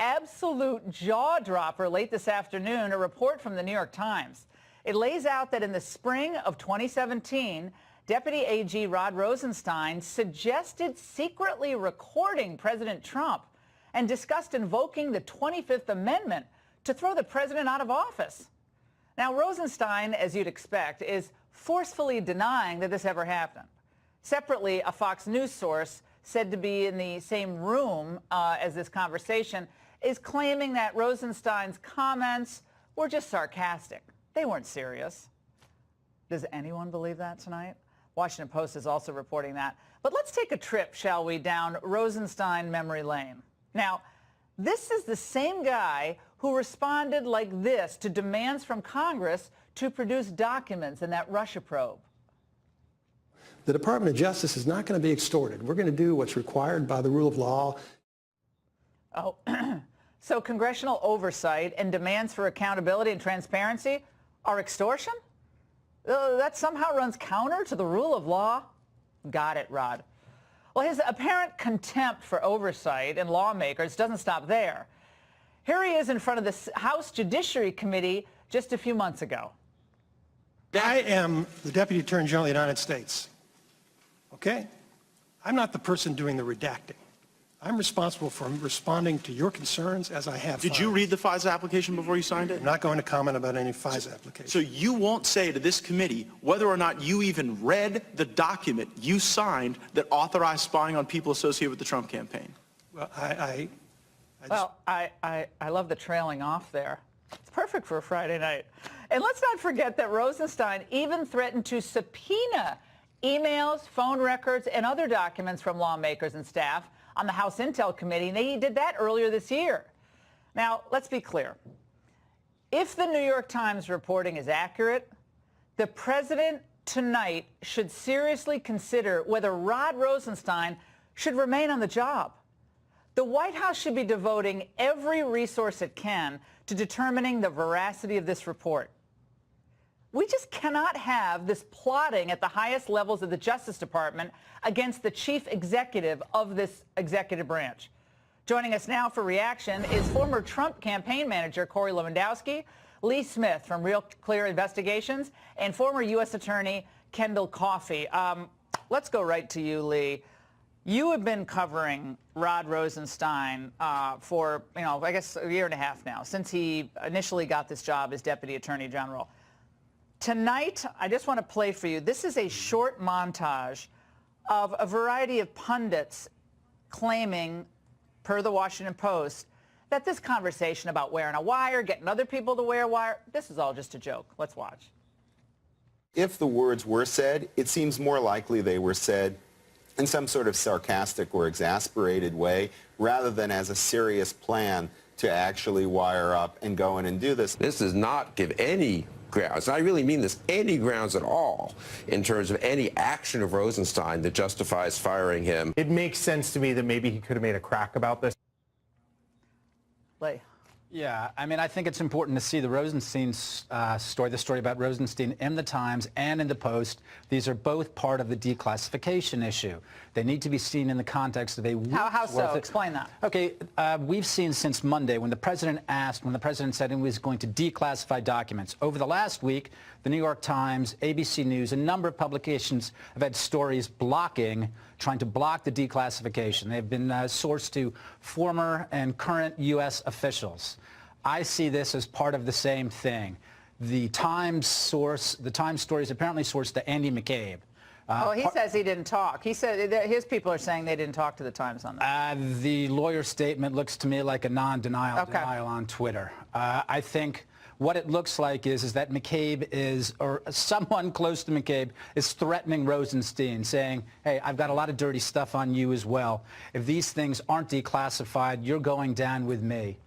absolute jaw-dropper late this afternoon, a report from the New York Times. It lays out that in the spring of 2017, Deputy AG Rod Rosenstein suggested secretly recording President Trump and discussed invoking the 25th Amendment to throw the president out of office. Now, Rosenstein, as you'd expect, is forcefully denying that this ever happened. Separately, a Fox News source said to be in the same room as this conversation is claiming that Rosenstein's comments were just sarcastic. They weren't serious. Does anyone believe that tonight? Washington Post is also reporting that. But let's take a trip, shall we, down Rosenstein memory lane. Now, this is the same guy who responded like this to demands from Congress to produce documents in that Russia probe. The Department of Justice is not going to be extorted. We're going to do what's required by the rule of law. Oh, so congressional oversight and demands for accountability and transparency are extortion? That somehow runs counter to the rule of law? Got it, Rod. Well, his apparent contempt for oversight and lawmakers doesn't stop there. Here he is in front of the House Judiciary Committee just a few months ago. I am the Deputy Attorney General of the United States. Okay? I'm not the person doing the redacting. I'm responsible for responding to your concerns as I have. Did you read the FISA application before you signed it? I'm not going to comment about any FISA application. So you won't say to this committee whether or not you even read the document you signed that authorized spying on people associated with the Trump campaign? Well, I love the trailing off there. It's perfect for a Friday night. And let's not forget that Rosenstein even threatened to subpoena emails, phone records, and other documents from lawmakers and staff on the House Intel Committee, and he did that earlier this year. Now, let's be clear. If the New York Times reporting is accurate, the president tonight should seriously consider whether Rod Rosenstein should remain on the job. The White House should be devoting every resource it can to determining the veracity of this report. We just cannot have this plotting at the highest levels of the Justice Department against the chief executive of this executive branch. Joining us now for reaction is former Trump campaign manager Corey Lewandowski, Lee Smith from Real Clear Investigations, and former U.S. Attorney Kendall Coffey. Let's go right to you, Lee. You have been covering Rod Rosenstein for, I guess a year and a half now, since he initially got this job as Deputy Attorney General. Tonight, I just want to play for you. This is a short montage of a variety of pundits claiming, per the Washington Post, that this conversation about wearing a wire, getting other people to wear a wire, this is all just a joke. Let's watch. If the words were said, it seems more likely they were said in some sort of sarcastic or exasperated way, rather than as a serious plan to actually wire up and go in and do this. This does not give any grounds, and I really mean this, any grounds at all in terms of any action of Rosenstein that justifies firing him. It makes sense to me that maybe he could have made a crack about this. Lee. Yeah, I mean, I think it's important to see the Rosenstein story, the story about Rosenstein in the Times and in the Post. These are both part of the declassification issue. They need to be seen in the context of a week's How so? Explain that. Okay, we've seen since Monday when the president said he was going to declassify documents. Over the last week, the New York Times, ABC News, a number of publications have had stories trying to block the declassification. They've been sourced to former and current U.S. officials. I see this as part of the same thing. The Times stories apparently sourced to Andy McCabe. He says he didn't talk. He said his people are saying they didn't talk to the Times on that. The lawyer's statement looks to me like a non-denial denial on Twitter. I think what it looks like is that McCabe or someone close to McCabe is threatening Rosenstein, saying, hey, I've got a lot of dirty stuff on you as well. If these things aren't declassified, you're going down with me.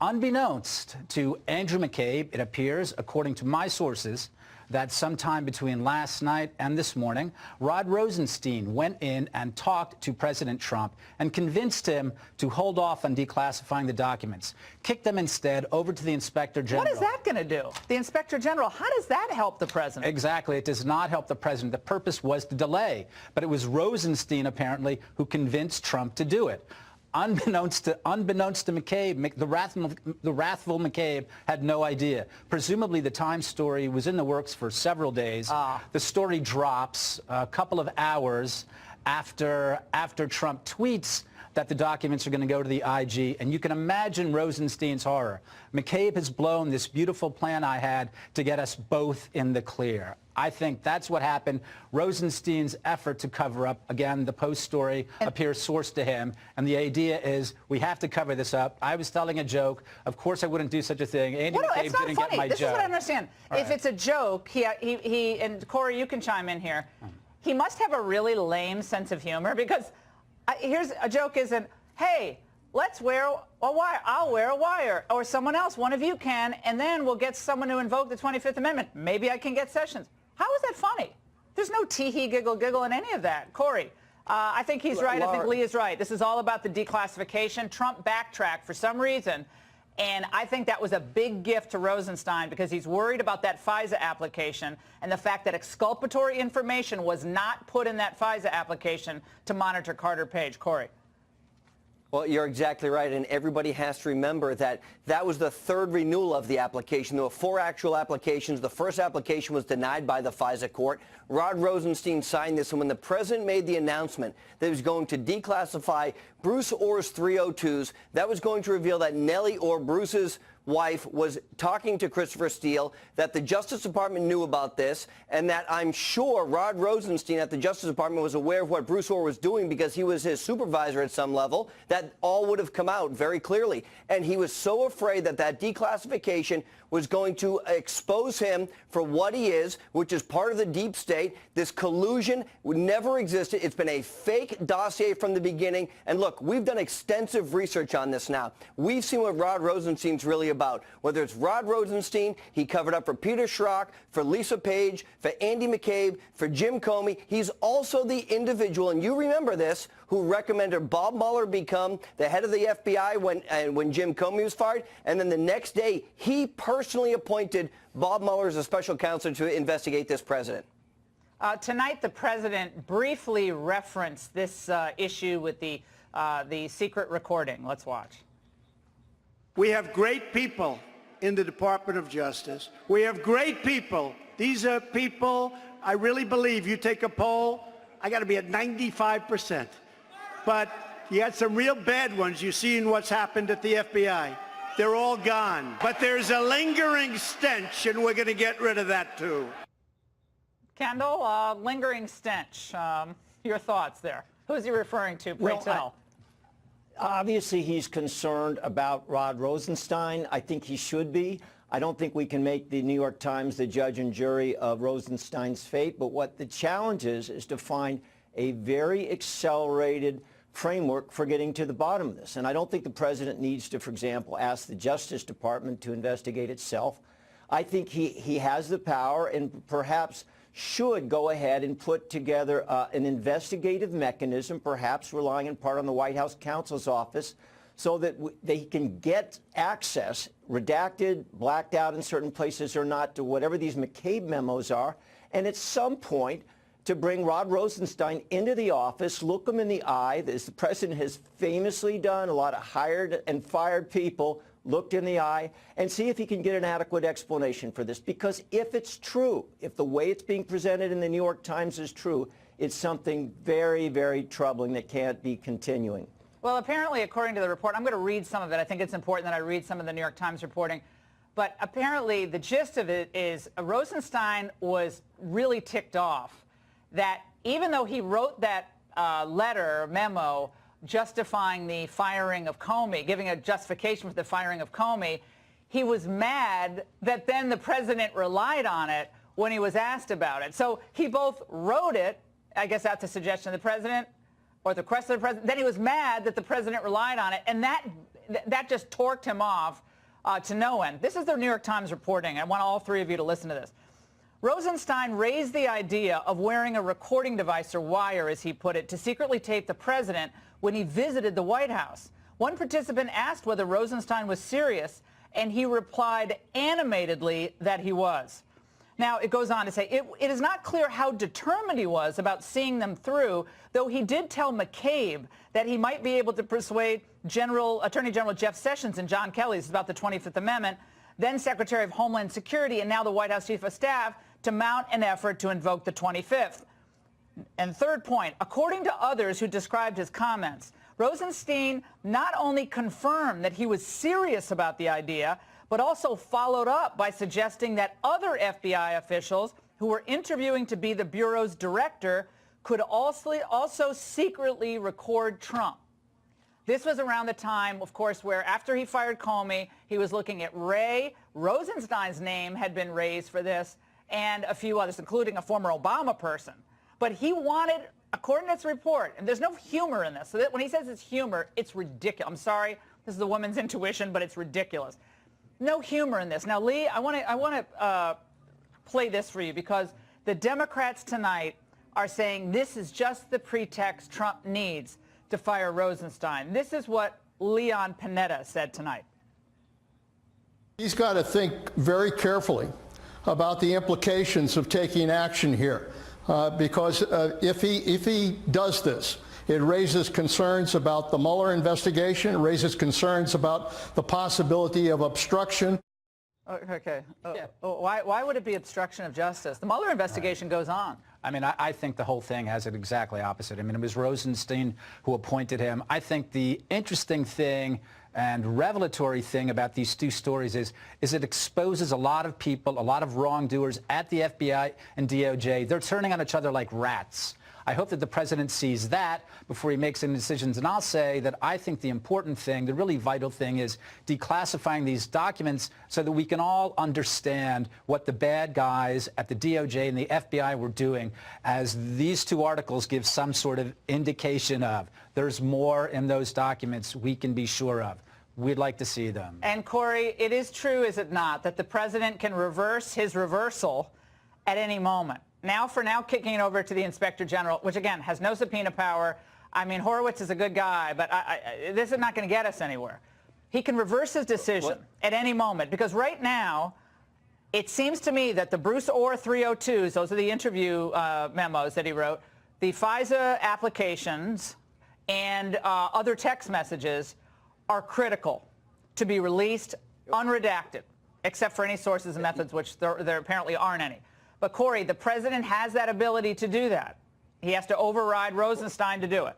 Unbeknownst to Andrew McCabe, it appears, according to my sources, that sometime between last night and this morning, Rod Rosenstein went in and talked to President Trump and convinced him to hold off on declassifying the documents, kick them instead over to the Inspector General. What is that going to do? The Inspector General, how does that help the president? Exactly. It does not help the president. The purpose was to delay, but it was Rosenstein, apparently, who convinced Trump to do it. unbeknownst to McCabe, the wrathful McCabe had no idea. Presumably the Times story was in the works for several days. The story drops a couple of hours after Trump tweets that the documents are going to go to the IG, and you can imagine Rosenstein's horror. McCabe has blown this beautiful plan I had to get us both in the clear. I think that's what happened. Rosenstein's effort to cover up, again, the Post story appears sourced to him, and the idea is we have to cover this up. I was telling a joke. Of course I wouldn't do such a thing. Andy McCabe didn't get my joke. This is what I understand. If it's a joke, he and Corey, you can chime in here. He must have a really lame sense of humor, because here's a joke isn't, hey, let's wear a wire. I'll wear a wire. Or someone else, one of you can, and then we'll get someone to invoke the 25th Amendment. Maybe I can get Sessions. How is that funny? There's no tee-hee, giggle in any of that. Corey, I think he's right. I think Lee is right. This is all about the declassification. Trump backtracked for some reason, and I think that was a big gift to Rosenstein, because he's worried about that FISA application and the fact that exculpatory information was not put in that FISA application to monitor Carter Page. Corey. Well, you're exactly right, and everybody has to remember that that was the third renewal of the application. There were 4 actual applications. The first application was denied by the FISA court. Rod Rosenstein signed this, and when the president made the announcement that he was going to declassify Bruce Orr's 302s, that was going to reveal that Nellie Orr, Bruce's wife, was talking to Christopher Steele, that the Justice Department knew about this, and that I'm sure Rod Rosenstein at the Justice Department was aware of what Bruce Orr was doing because he was his supervisor at some level. That all would have come out very clearly. And he was so afraid that that declassification was going to expose him for what he is, which is part of the deep state. This collusion never existed. It's been a fake dossier from the beginning. And look, we've done extensive research on this now. We've seen what Rod Rosenstein's really about. Whether it's Rod Rosenstein, he covered up for Peter Schrock, for Lisa Page, for Andy McCabe, for Jim Comey. He's also the individual, and you remember this, who recommended Bob Mueller become the head of the FBI when Jim Comey was fired. And then the next day, he personally appointed Bob Mueller as a special counsel to investigate this president. Tonight, the president briefly referenced this issue with the secret recording. Let's watch. We have great people in the Department of Justice. We have great people. These are people, I really believe, you take a poll, I got to be at 95%. But you had some real bad ones. You've seen what's happened at the FBI. They're all gone. But there's a lingering stench, and we're going to get rid of that, too. Kendall, lingering stench. Your thoughts there? Who's he referring to? Pray tell. Obviously, he's concerned about Rod Rosenstein. I think he should be. I don't think we can make the New York Times the judge and jury of Rosenstein's fate. But what the challenge is to find a very accelerated framework for getting to the bottom of this. And I don't think the president needs to, for example, ask the Justice Department to investigate itself. I think he has the power and perhaps should go ahead and put together an investigative mechanism, perhaps relying in part on the White House counsel's office, so that they can get access, redacted, blacked out in certain places or not, to whatever these McCabe memos are, and at some point to bring Rod Rosenstein into the office, look him in the eye, as the president has famously done, a lot of hired and fired people, looked in the eye, and see if he can get an adequate explanation for this. Because if it's true, if the way it's being presented in the New York Times is true, it's something very, very troubling that can't be continuing. Well, apparently, according to the report, I'm going to read some of it. I think it's important that I read some of the New York Times reporting. But apparently, the gist of it is Rosenstein was really ticked off that even though he wrote that memo justifying the firing of Comey, giving a justification for the firing of Comey, he was mad that then the president relied on it when he was asked about it. So he both wrote it, I guess at the suggestion of the president or the request of the president, then he was mad that the president relied on it, and that just torqued him off to no end. This is the New York Times reporting. I want all three of you to listen to this. Rosenstein raised the idea of wearing a recording device, or wire, as he put it, to secretly tape the president when he visited the White House. One participant asked whether Rosenstein was serious, and he replied animatedly that he was. Now, it goes on to say, it is not clear how determined he was about seeing them through, though he did tell McCabe that he might be able to persuade Attorney General Jeff Sessions and John Kelly, this is about the 25th Amendment, then Secretary of Homeland Security and now the White House Chief of Staff, to mount an effort to invoke the 25th. And third point, according to others who described his comments, Rosenstein not only confirmed that he was serious about the idea, but also followed up by suggesting that other FBI officials who were interviewing to be the Bureau's director could also secretly record Trump. This was around the time, of course, where after he fired Comey, he was looking at Ray. Rosenstein's name had been raised for this, and a few others, including a former Obama person. But he wanted, according to this report, and there's no humor in this, so that when he says it's humor, it's ridiculous. I'm sorry, this is the woman's intuition, but it's ridiculous. No humor in this. Now, Lee, I want to play this for you because the Democrats tonight are saying this is just the pretext Trump needs to fire Rosenstein. This is what Leon Panetta said tonight. He's got to think very carefully about the implications of taking action here, because if he does this, it raises concerns about the Mueller investigation. It raises concerns about the possibility of obstruction. Okay. Why would it be obstruction of justice? The Mueller investigation goes on. I mean, I think the whole thing has it exactly opposite. I mean, it was Rosenstein who appointed him. I think the interesting thing and revelatory thing about these two stories is it exposes a lot of people, a lot of wrongdoers at the FBI and DOJ. They're turning on each other like rats. I hope that the president sees that before he makes any decisions. And I'll say that I think the important thing, the really vital thing, is declassifying these documents so that we can all understand what the bad guys at the DOJ and the FBI were doing, as these two articles give some sort of indication of. There's more in those documents we can be sure of. We'd like to see them. And, Corey, it is true, is it not, that the president can reverse his reversal at any moment. Now, kicking it over to the Inspector General, which, again, has no subpoena power. I mean, Horowitz is a good guy, but this is not going to get us anywhere. He can reverse his decision at any moment, because right now, it seems to me that the Bruce Orr 302s, those are the interview memos that he wrote, the FISA applications and other text messages are critical to be released unredacted, except for any sources and methods, which there apparently aren't any. But, Corey, the president has that ability to do that. He has to override Rosenstein to do it.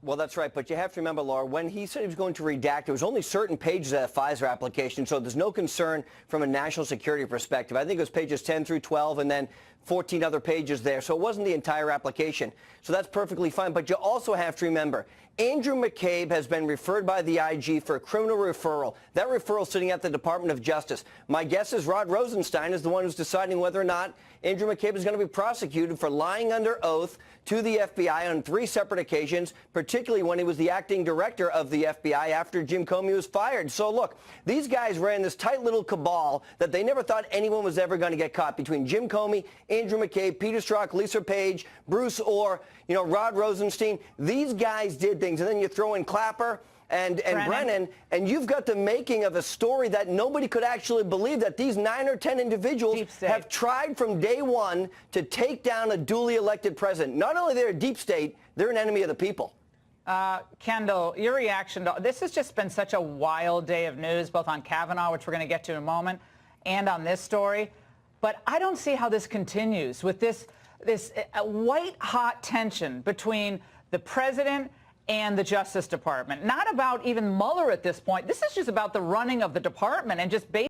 Well, that's right. But you have to remember, Laura, when he said he was going to redact, there was only certain pages of that FISA application, so there's no concern from a national security perspective. I think it was pages 10 through 12 and then 14 other pages there. So it wasn't the entire application. So that's perfectly fine. But you also have to remember, Andrew McCabe has been referred by the IG for a criminal referral. That referral is sitting at the Department of Justice. My guess is Rod Rosenstein is the one who's deciding whether or not Andrew McCabe is going to be prosecuted for lying under oath to the FBI on 3 separate occasions, particularly when he was the acting director of the FBI after Jim Comey was fired. So, look, these guys ran this tight little cabal that they never thought anyone was ever going to get caught, between Jim Comey, Andrew McCabe, Peter Strzok, Lisa Page, Bruce Orr, Rod Rosenstein. These guys did things. And then you throw in Clapper and Brennan, and you've got the making of a story that nobody could actually believe, that these 9 or 10 individuals have tried from day one to take down a duly elected president. Not only they're a deep state, they're an enemy of the people. Kendall, your reaction to this has just been such a wild day of news, both on Kavanaugh, which we're going to get to in a moment, and on this story. But I don't see how this continues with this white-hot tension between the president and the Justice Department. Not about even Mueller at this point. This is just about the running of the department and just basically